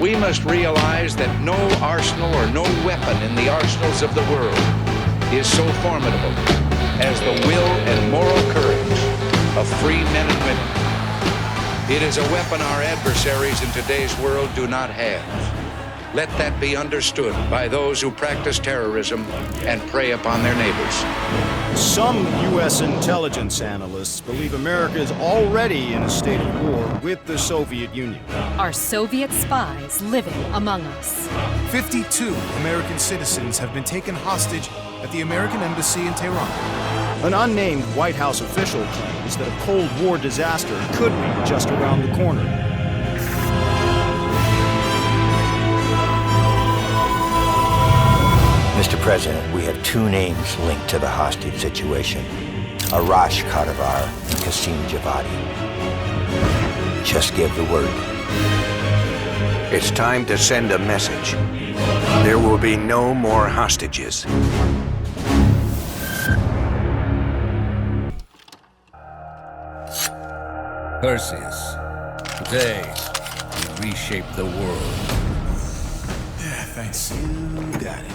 We must realize that no arsenal or no weapon in the arsenals of the world is so formidable as the will and moral courage of free men and women. It is a weapon our adversaries in today's world do not have. Let that be understood by those who practice terrorism and prey upon their neighbors. Some U.S. intelligence analysts believe America is already in a state of war with the Soviet Union. Are Soviet spies living among us? 52 American citizens have been taken hostage at the American Embassy in Tehran. An unnamed White House official claims that a Cold War disaster could be just around the corner. Mr. President, we have two names linked to the hostage situation. Arash Kadivar and Qasim Javadi. Just give the word. It's time to send a message. There will be no more hostages. Perseus, today we reshape the world. Yeah, thanks. You got it.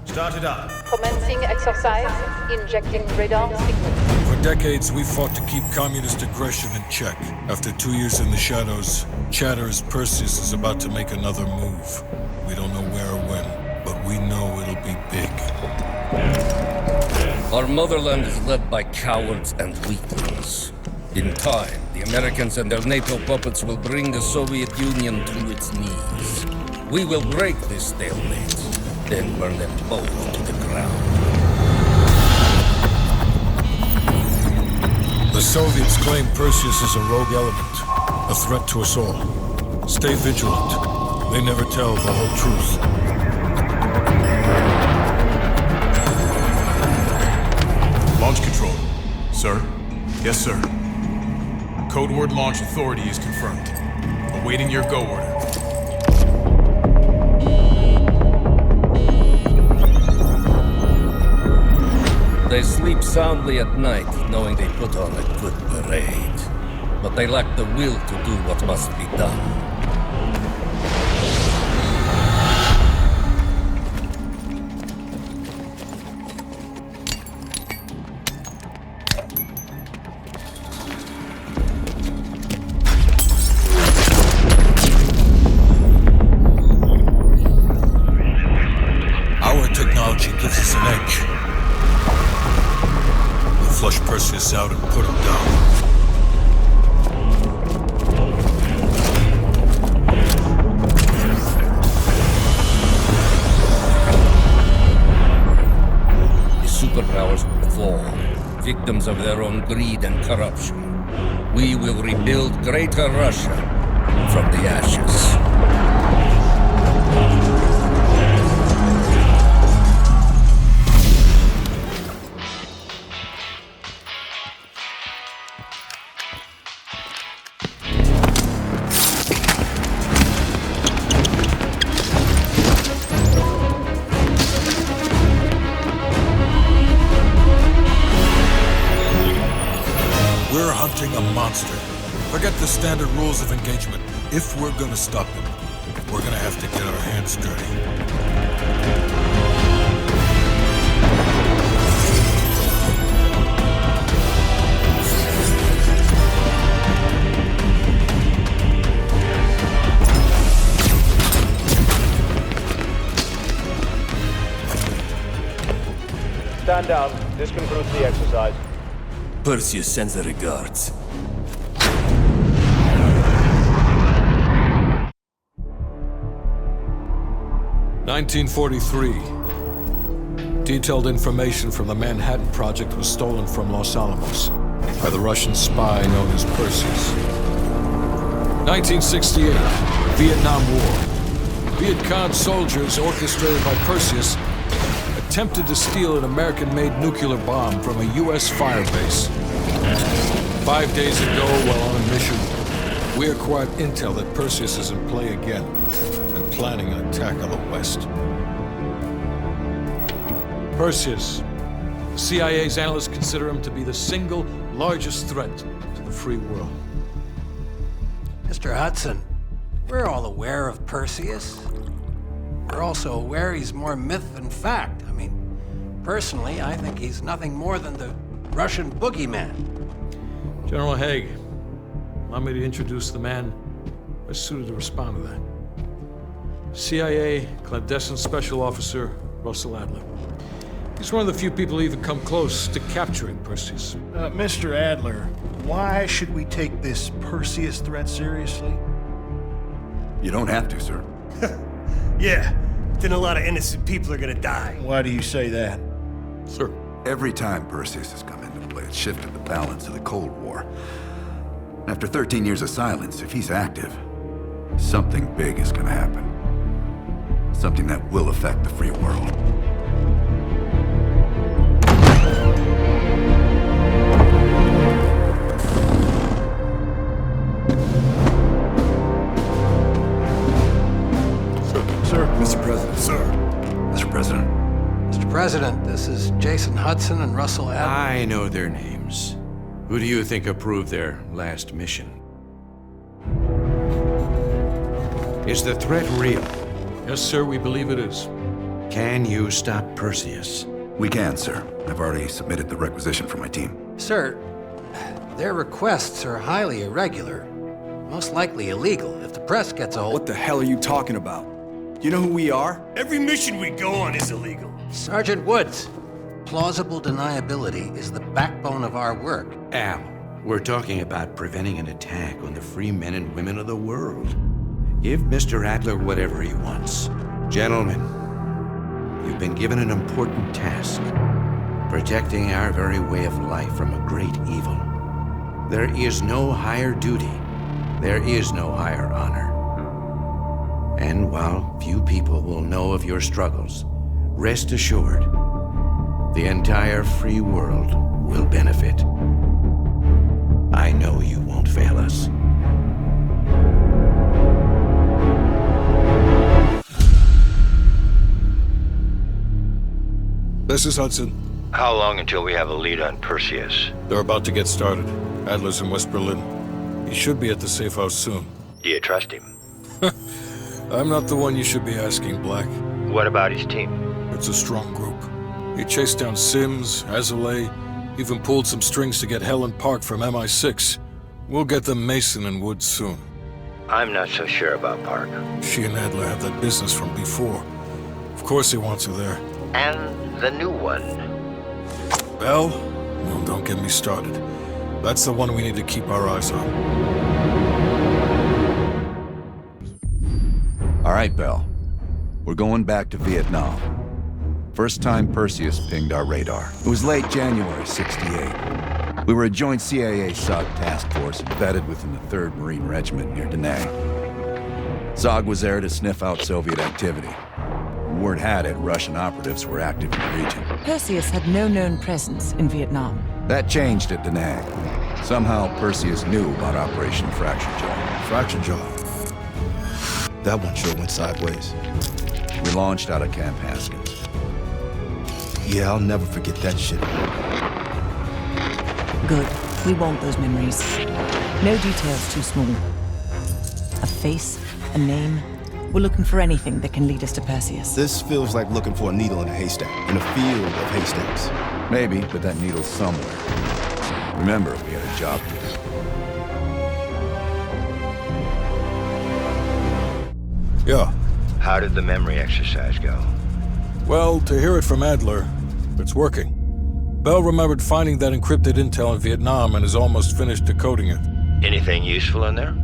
Start it up. Commencing exercise, injecting radar signals. For decades, we fought to keep communist aggression in check. After 2 years in the shadows, Chatter's Perseus is about to make another move. We don't know where or when, but we know it'll be big. Our motherland is led by cowards and weaklings. In time, the Americans and their NATO puppets will bring the Soviet Union to its knees. We will break this stalemate, then burn them both to the ground. The Soviets claim Perseus is a rogue element, a threat to us all. Stay vigilant. They never tell the whole truth. Launch control. Sir? Yes, sir. Code word launch authority is confirmed. Awaiting your go order. They sleep soundly at night, knowing they put on a good parade. But they lack the will to do what must be done. Our technology gives us an edge. We'll flush Perseus out and put him down. The superpowers will fall, victims of their own greed and corruption. We will rebuild Greater Russia from the ashes. We're hunting a monster. Forget the standard rules of engagement. If we're gonna stop him, we're gonna have to get our hands dirty. Stand down. This concludes the exercise. Perseus sends the regards. (1943). Detailed information from the Manhattan Project was stolen from Los Alamos by the Russian spy known as Perseus. 1968. Vietnam War. Viet Cong soldiers orchestrated by Perseus attempted to steal an American-made nuclear bomb from a U.S. firebase. 5 days ago, while on a mission, we acquired intel that Perseus is in play again and planning an attack on the West. Perseus. The CIA's analysts consider him to be the single largest threat to the free world. Mr. Hudson, We're all aware of Perseus. We're also aware he's more myth than fact. I mean, personally, I think he's nothing more than the Russian boogeyman. General Haig, allow me to introduce the man best suited to respond to that. CIA clandestine special officer Russell Adler. He's one of the few people who even come close to capturing Perseus. Mr. Adler, why should we take this Perseus threat seriously? You don't have to, sir. Yeah, then a lot of innocent people are gonna die. Why do you say that? Sir. Every time Perseus has come into play, it's shifted the balance of the Cold War. After 13 years of silence, if he's active, something big is gonna happen. Something that will affect the free world. Sir. Mr. President. Sir. Mr. President. Mr. President, this is Jason Hudson and Russell Adler. I know their names. Who do you think approved their last mission? Is the threat real? Yes, sir, we believe it is. Can you stop Perseus? We can, sir. I've already submitted the requisition for my team. Sir, their requests are highly irregular. Most likely illegal. If the press gets a hold... What the hell are you talking about? You know who we are? Every mission we go on is illegal. Sergeant Woods, plausible deniability is the backbone of our work. Al, we're talking about preventing an attack on the free men and women of the world. Give Mr. Adler whatever he wants. Gentlemen, you've been given an important task. Protecting our very way of life from a great evil. There is no higher duty. There is no higher honor. And while few people will know of your struggles, rest assured, the entire free world will benefit. I know you won't fail us. This is Hudson. How long until we have a lead on Perseus? They're about to get started. Adler's in West Berlin. He should be at the safe house soon. Do you trust him? I'm not the one you should be asking, Black. What about his team? It's a strong group. He chased down Sims, Azoulay, even pulled some strings to get Helen Park from MI6. We'll get them Mason and Woods soon. I'm not so sure about Park. She and Adler have that business from before. Of course he wants her there. And the new one. Bell? No, don't get me started. That's the one we need to keep our eyes on. All right, Bell. We're going back to Vietnam. First time Perseus pinged our radar. It was late January '68. We were a joint CIA-SOG task force embedded within the 3rd Marine Regiment near Da Nang. SOG was there to sniff out Soviet activity. Word had it Russian operatives were active in the region. Perseus had no known presence in Vietnam. That changed at Da Nang. Somehow Perseus knew about Operation Fracture Jaw. Fracture Jaw? That one sure went sideways. We launched out of Camp Haskins. Yeah, I'll never forget that shit. Good. We want those memories. No details too small. A face, a name. We're looking for anything that can lead us to Perseus. This feels like looking for a needle in a haystack, in a field of haystacks. Maybe, but that needle's somewhere. Remember, we had a job to do. Yeah. How did the memory exercise go? Well, to hear it from Adler, it's working. Bell remembered finding that encrypted intel in Vietnam and is almost finished decoding it. Anything useful in there?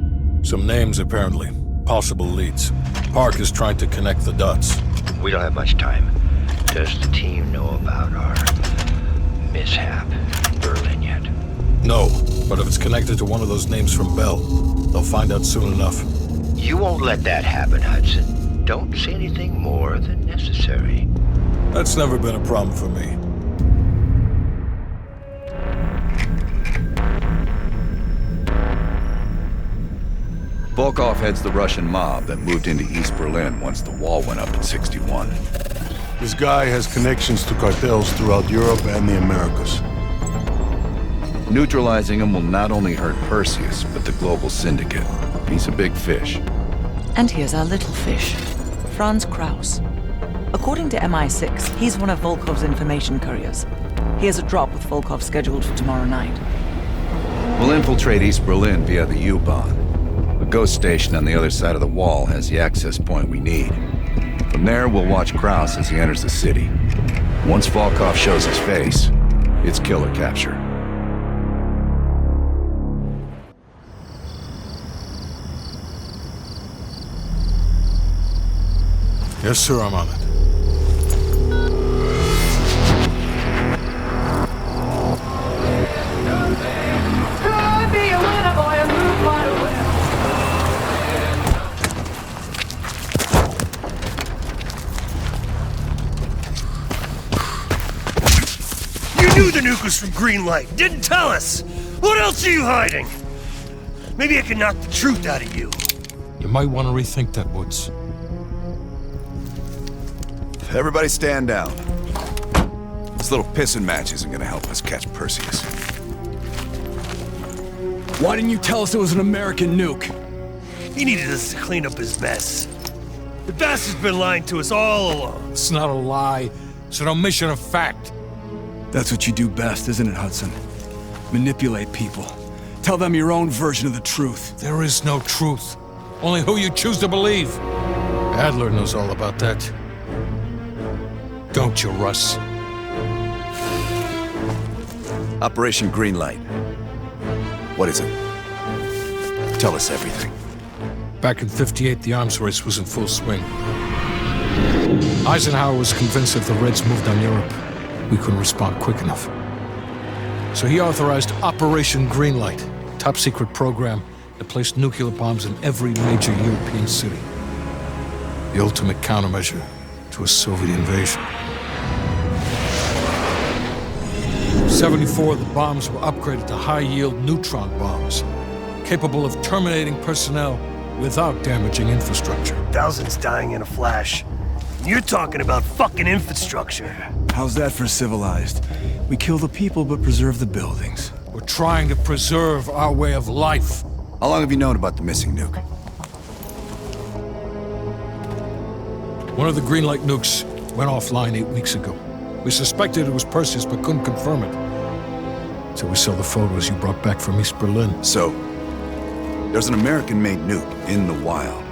Some names, apparently. Possible leads. Park is trying to connect the dots. We don't have much time. Does the team know about our mishap in Berlin yet? No, but if it's connected to one of those names from Bell, they'll find out soon enough. You won't let that happen, Hudson. Don't say anything more than necessary. That's never been a problem for me. Volkov heads the Russian mob that moved into East Berlin once the wall went up in '61. This guy has connections to cartels throughout Europe and the Americas. Neutralizing him will not only hurt Perseus, but the global syndicate. He's a big fish. And here's our little fish, Franz Kraus. According to MI6, he's one of Volkov's information couriers. He has a drop with Volkov scheduled for tomorrow night. We'll infiltrate East Berlin via the U-Bahn. A ghost station on the other side of the wall has the access point we need. From there, we'll watch Kraus as he enters the city. Once Volkov shows his face, it's killer capture. Yes, sir, I'm on it. You knew the nuke was from Greenlight. Didn't tell us. What else are you hiding? Maybe I can knock the truth out of you. You might want to rethink that, Woods. Everybody stand down. This little pissing match isn't gonna help us catch Perseus. Why didn't you tell us it was an American nuke? He needed us to clean up his mess. The bastard's been lying to us all along. It's not a lie. It's an omission of fact. That's what you do best, isn't it, Hudson? Manipulate people. Tell them your own version of the truth. There is no truth. Only who you choose to believe. Adler knows all about that. Don't you, Russ? Operation Greenlight. What is it? Tell us everything. Back in '58, the arms race was in full swing. Eisenhower was convinced if the Reds moved on Europe, we couldn't respond quick enough. So he authorized Operation Greenlight, a top-secret program that placed nuclear bombs in every major European city. The ultimate countermeasure to a Soviet invasion. 74 of the bombs were upgraded to high-yield neutron bombs, capable of terminating personnel without damaging infrastructure. Thousands dying in a flash. You're talking about fucking infrastructure. How's that for civilized? We kill the people but preserve the buildings. We're trying to preserve our way of life. How long have you known about the missing nuke? One of the Greenlight nukes went offline 8 weeks ago. We suspected it was Perseus, but couldn't confirm it. So we saw the photos you brought back from East Berlin. So, there's an American-made nuke in the wild.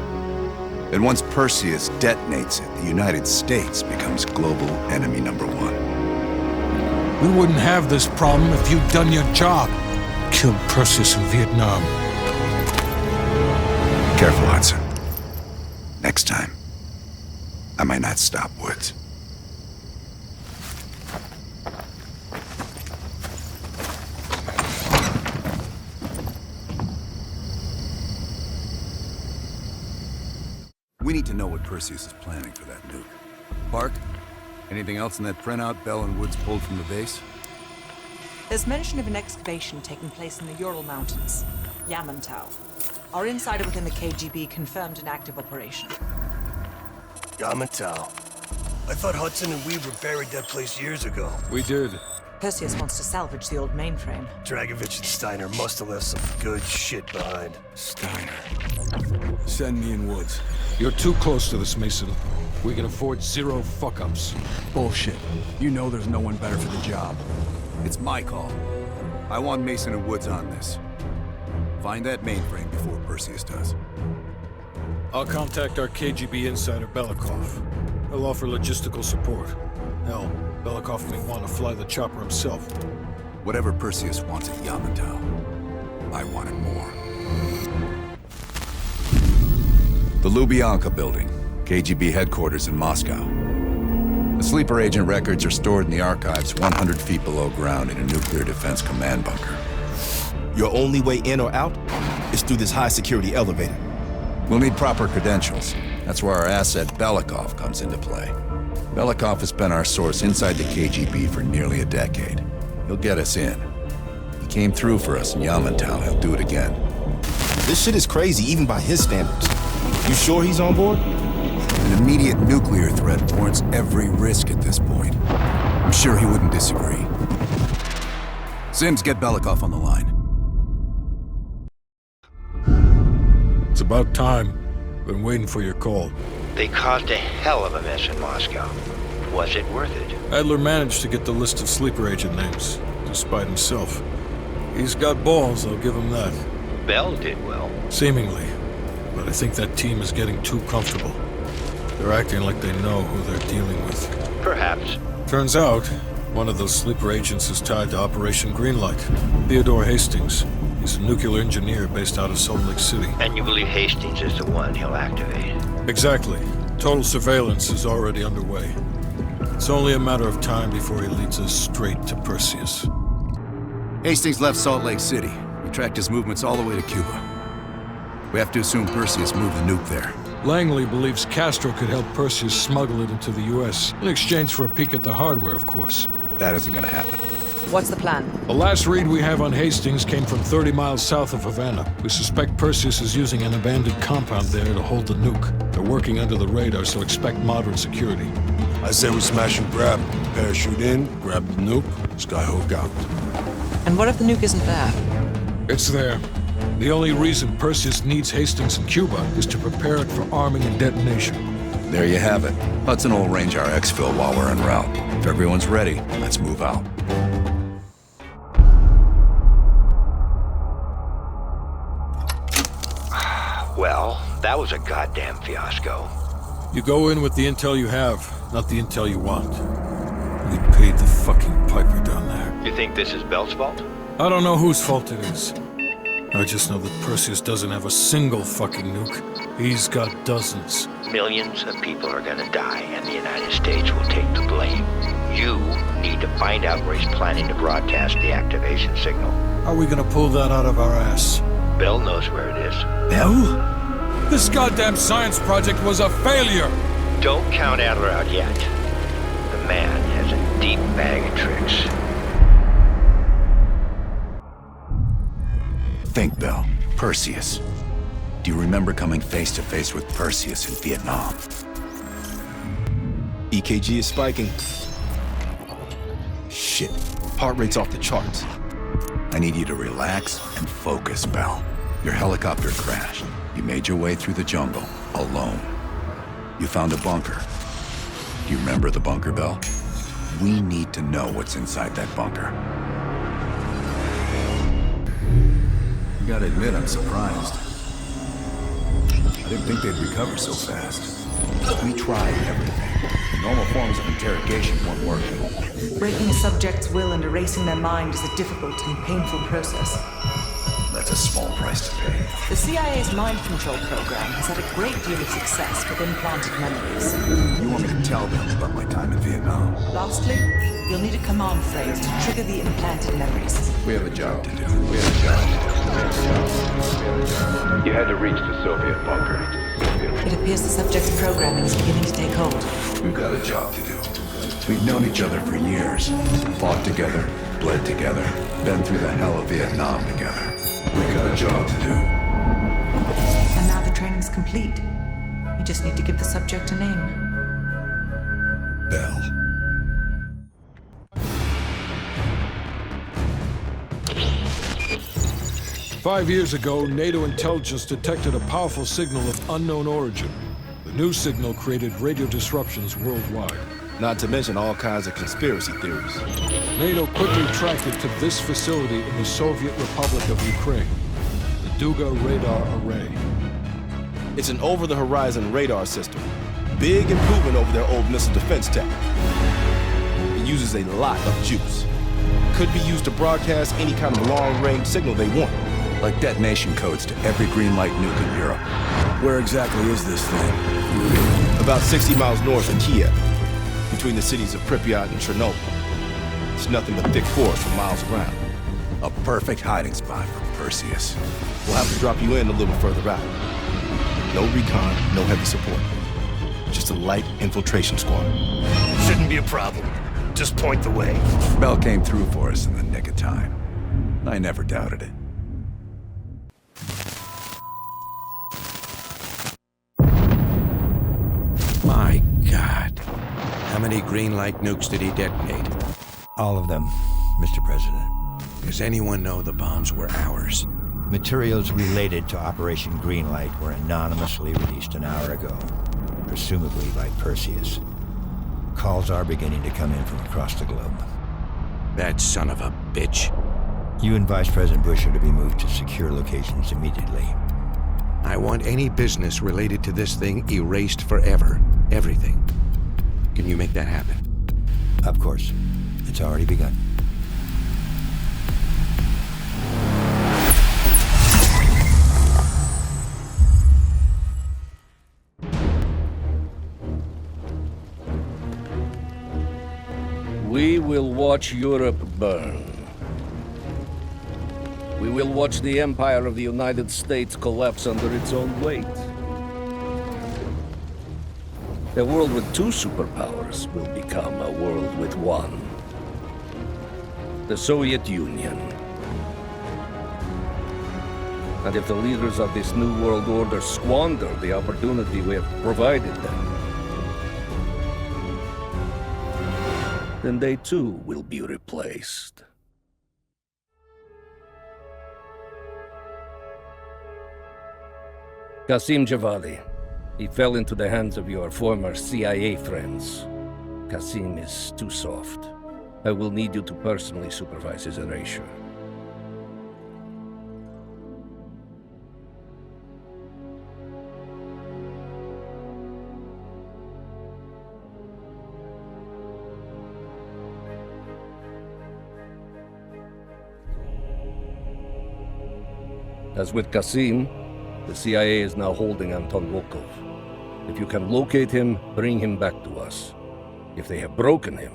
And once Perseus detonates it, the United States becomes global enemy #1. We wouldn't have this problem if you'd done your job. Killed Perseus in Vietnam. Careful, Hudson. Next time, I might not stop Woods. We need to know what Perseus is planning for that nuke. Park, anything else in that printout Bell and Woods pulled from the base? There's mention of an excavation taking place in the Ural Mountains, Yamantau. Our insider within the KGB confirmed an active operation. Yamantau. I thought Hudson and Weaver buried that place years ago. We did. Perseus wants to salvage the old mainframe. Dragovich and Steiner must have left some good shit behind. Steiner. Send me in Woods. You're too close to this, Mason. We can afford 0 fuck-ups. Bullshit. You know there's no one better for the job. It's my call. I want Mason and Woods on this. Find that mainframe before Perseus does. I'll contact our KGB insider, Belikov. He'll offer logistical support. Hell, Belikov may want to fly the chopper himself. Whatever Perseus wants at Yamantau, I want it more. The Lubyanka building, KGB headquarters in Moscow. The sleeper agent records are stored in the archives 100 feet below ground in a nuclear defense command bunker. Your only way in or out is through this high-security elevator. We'll need proper credentials. That's where our asset Belikov comes into play. Belikov has been our source inside the KGB for nearly a decade. He'll get us in. He came through for us in Yamantau. He'll do it again. This shit is crazy, even by his standards. You sure he's on board? An immediate nuclear threat warrants every risk at this point. I'm sure he wouldn't disagree. Sims, get Belikov on the line. It's about time. Been waiting for your call. They caused a hell of a mess in Moscow. Was it worth it? Adler managed to get the list of sleeper agent names, despite himself. He's got balls, I'll give him that. Bell did well. Seemingly. But I think that team is getting too comfortable. They're acting like they know who they're dealing with. Perhaps. Turns out, one of those sleeper agents is tied to Operation Greenlight. Theodore Hastings. He's a nuclear engineer based out of Salt Lake City. And you believe Hastings is the one he'll activate? Exactly. Total surveillance is already underway. It's only a matter of time before he leads us straight to Perseus. Hastings left Salt Lake City. We tracked his movements all the way to Cuba. We have to assume Perseus moved the nuke there. Langley believes Castro could help Perseus smuggle it into the U.S. in exchange for a peek at the hardware, of course. That isn't gonna happen. What's the plan? The last read we have on Hastings came from 30 miles south of Havana. We suspect Perseus is using an abandoned compound there to hold the nuke. They're working under the radar, so expect modern security. I say we smash and grab. Parachute in, grab the nuke, skyhook out. And what if the nuke isn't there? It's there. The only reason Perseus needs Hastings in Cuba is to prepare it for arming and detonation. There you have it. Hudson will arrange our exfil while we're en route. If everyone's ready, let's move out. Well, that was a goddamn fiasco. You go in with the intel you have, not the intel you want. We paid the fucking piper down there. You think this is Bell's fault? I don't know whose fault it is. I just know that Perseus doesn't have a single fucking nuke. He's got dozens. Millions of people are gonna die, and the United States will take the blame. You need to find out where he's planning to broadcast the activation signal. How are we gonna pull that out of our ass? Bell knows where it is. Bell? This goddamn science project was a failure! Don't count Adler out yet. The man has a deep bag of tricks. Think, Bell. Perseus. Do you remember coming face to face with Perseus in Vietnam? EKG is spiking. Shit. Heart rate's off the charts. I need you to relax and focus, Bell. Your helicopter crashed. You made your way through the jungle, alone. You found a bunker. Do you remember the bunker, Bell? We need to know what's inside that bunker. I gotta admit, I'm surprised. I didn't think they'd recover so fast. We tried everything. The normal forms of interrogation weren't working. Breaking a subject's will and erasing their mind is a difficult and painful process. That's a small price to pay. The CIA's mind control program has had a great deal of success with implanted memories. You want me to tell them about my time in Vietnam? Lastly, you'll need a command phrase to trigger the implanted memories. We have a job to do. You had to reach the Soviet bunker. It appears the subject's programming is beginning to take hold. We've got a job to do. We've known each other for years. Fought together, bled together, been through the hell of Vietnam together. We've got a job to do. And now the training's complete. You just need to give the subject a name. Bell. Five years ago, NATO intelligence detected a powerful signal of unknown origin. The new signal created radio disruptions worldwide. Not to mention all kinds of conspiracy theories. NATO quickly tracked it to this facility in the Soviet Republic of Ukraine, the Duga Radar Array. It's an over-the-horizon radar system. Big improvement over their old missile defense tech. It uses a lot of juice. Could be used to broadcast any kind of long-range signal they want. Like detonation codes to every green light nuke in Europe. Where exactly is this thing? About 60 miles north of Kiev, between the cities of Pripyat and Chernobyl. It's nothing but thick forest for miles around. A perfect hiding spot for Perseus. We'll have to drop you in a little further out. No recon, no heavy support. Just a light infiltration squad. Shouldn't be a problem. Just point the way. Bell came through for us in the nick of time. I never doubted it. My God. How many green light nukes did he detonate? All of them, Mr. President. Does anyone know the bombs were ours? Materials related to Operation Greenlight were anonymously released an hour ago, presumably by Perseus. Calls are beginning to come in from across the globe. That son of a bitch. You and Vice President Bush are to be moved to secure locations immediately. I want any business related to this thing erased forever. Everything. Can you make that happen? Of course. It's already begun. We will watch Europe burn. We will watch the empire of the United States collapse under its own weight. A world with two superpowers will become a world with one. The Soviet Union. And if the leaders of this new world order squander the opportunity we have provided them, then they too will be replaced. Qasim Javadi. He fell into the hands of your former CIA friends. Qasim is too soft. I will need you to personally supervise his erasure. As with Qasim, the CIA is now holding Anton Volkov. If you can locate him, bring him back to us. If they have broken him,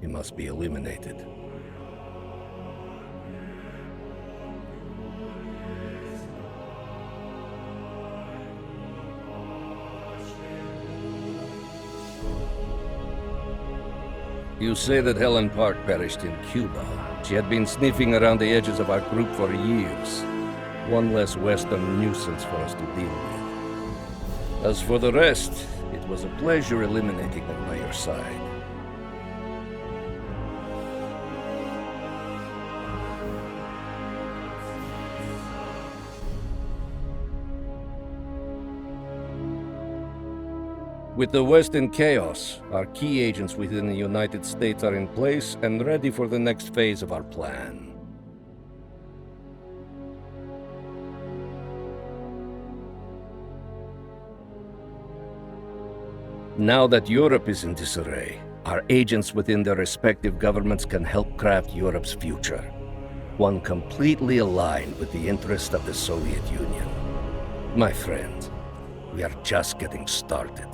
he must be eliminated. You say that Helen Park perished in Cuba. She had been sniffing around the edges of our group for years. One less Western nuisance for us to deal with. As for the rest, it was a pleasure eliminating them by your side. With the West in chaos, our key agents within the United States are in place and ready for the next phase of our plan. Now that Europe is in disarray, our agents within their respective governments can help craft Europe's future. One completely aligned with the interests of the Soviet Union. My friend, we are just getting started.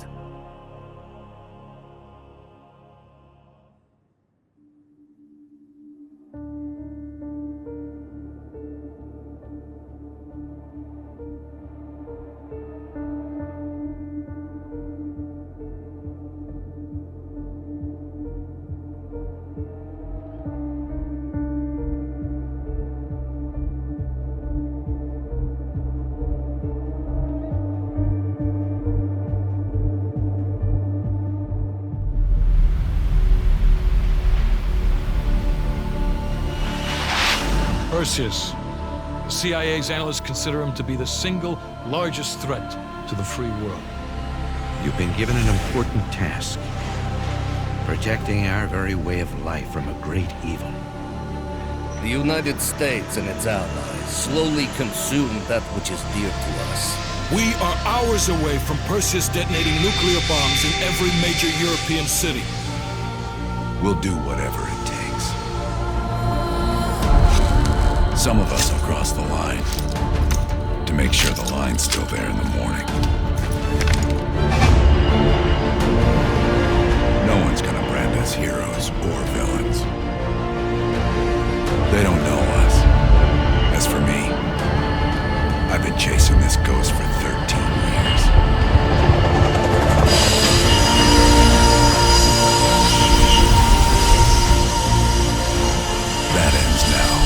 Perseus. The CIA's analysts consider him to be the single largest threat to the free world. You've been given an important task. Protecting our very way of life from a great evil. The United States and its allies slowly consume that which is dear to us. We are hours away from Perseus detonating nuclear bombs in every major European city. We'll do whatever it takes. Some of us will cross the line to make sure the line's still there in the morning. No one's gonna brand us heroes or villains. They don't know us. As for me, I've been chasing this ghost for 13 years. That ends now.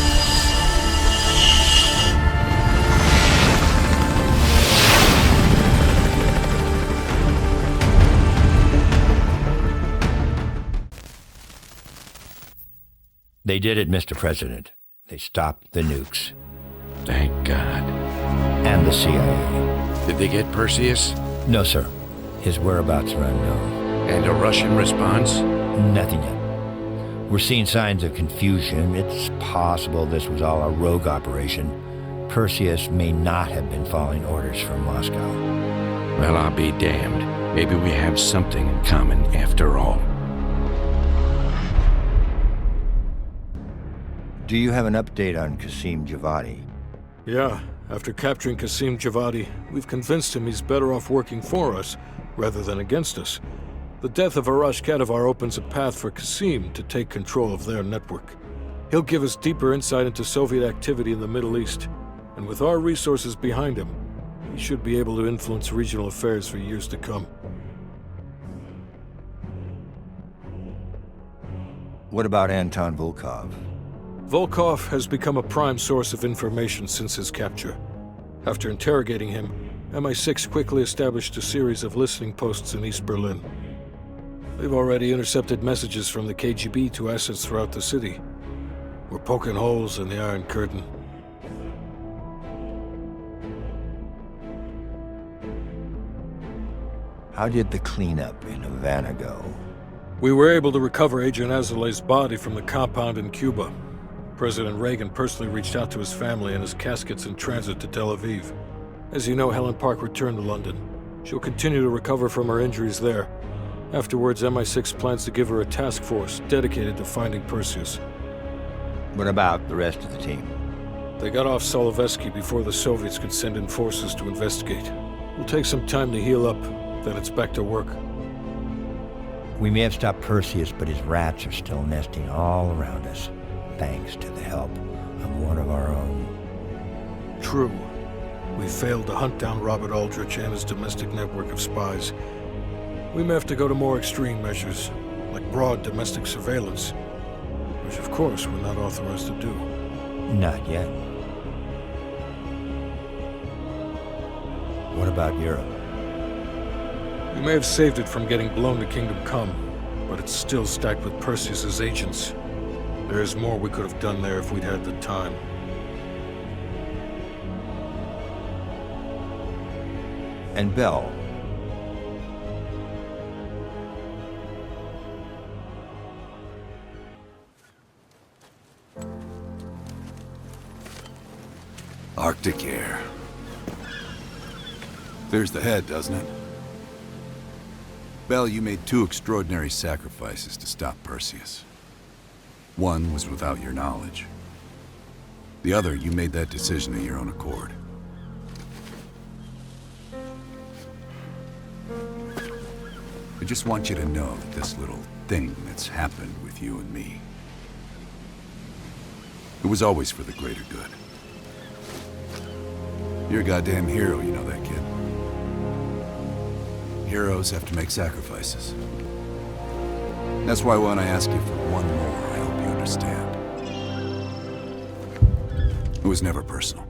They did it, Mr. President. They stopped the nukes. Thank God. And the CIA. Did they get Perseus? No, sir. His whereabouts are unknown. And a Russian response? Nothing yet. We're seeing signs of confusion. It's possible this was all a rogue operation. Perseus may not have been following orders from Moscow. Well, I'll be damned. Maybe we have something in common after all. Do you have an update on Qasim Javadi? Yeah, after capturing Qasim Javadi, we've convinced him he's better off working for us rather than against us. The death of Arash Kadivar opens a path for Qasim to take control of their network. He'll give us deeper insight into Soviet activity in the Middle East, and with our resources behind him, he should be able to influence regional affairs for years to come. What about Anton Volkov? Volkov has become a prime source of information since his capture. After interrogating him, MI6 quickly established a series of listening posts in East Berlin. They've already intercepted messages from the KGB to assets throughout the city. We're poking holes in the Iron Curtain. How did the cleanup in Havana go? We were able to recover Agent Azoulay's body from the compound in Cuba. President Reagan personally reached out to his family, and his casket's in transit to Tel Aviv. As you know, Helen Park returned to London. She'll continue to recover from her injuries there. Afterwards, MI6 plans to give her a task force dedicated to finding Perseus. What about the rest of the team? They got off Solovetsky before the Soviets could send in forces to investigate. It'll take some time to heal up, then it's back to work. We may have stopped Perseus, but his rats are still nesting all around us, thanks to the help of one of our own. True. We failed to hunt down Robert Aldrich and his domestic network of spies. We may have to go to more extreme measures, like broad domestic surveillance, which of course we're not authorized to do. Not yet. What about Europe? We may have saved it from getting blown to Kingdom Come, but it's still stacked with Perseus's agents. There's more we could have done there if we'd had the time. And Bell. Arctic air. There's the head, doesn't it? Bell, you made two extraordinary sacrifices to stop Perseus. One was without your knowledge. The other, you made that decision of your own accord. I just want you to know that this little thing that's happened with you and me, it was always for the greater good. You're a goddamn hero, you know that, kid. Heroes have to make sacrifices. That's why when I ask you for one more, I hope you understand. It was never personal.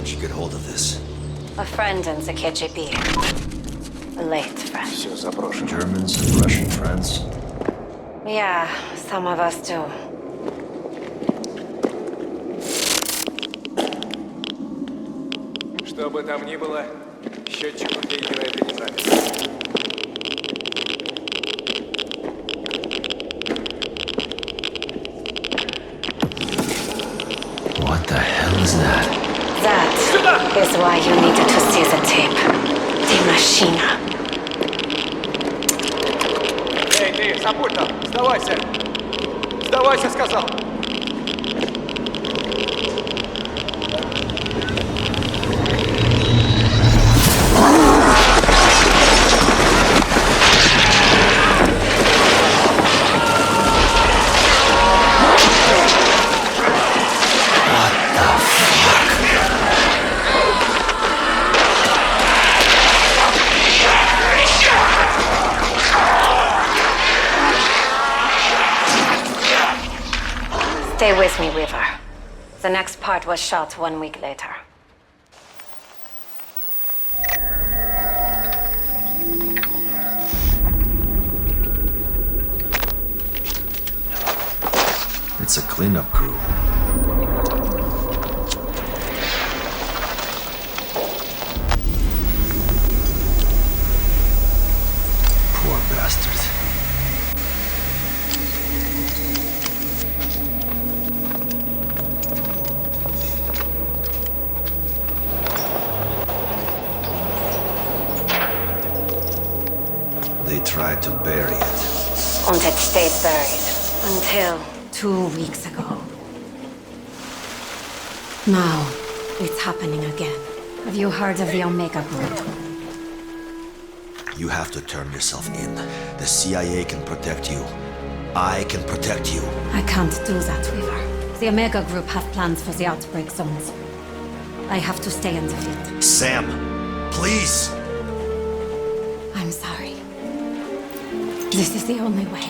did you get hold of this? A friend in the KGB. A late friend. Все запрошено. Germans and Russian friends? Yeah, some of us do. Что бы там ни было, счетчик у Гейгера это не запись. What the hell is that? That is why you needed to see the tape. The machine. Эй, ты, забудь там! Сдавайся! Сдавайся, сказал! Stay with me, Weaver. The next part was shot 1 week later. It's a cleanup crew. Poor bastard. They tried to bury it. And it stayed buried. Until 2 weeks ago. Now, it's happening again. Have you heard of the Omega Group? You have to turn yourself in. The CIA can protect you. I can protect you. I can't do that, Weaver. The Omega Group have plans for the outbreak zones. I have to stay in the field. Sam, please! I'm sorry. This is the only way.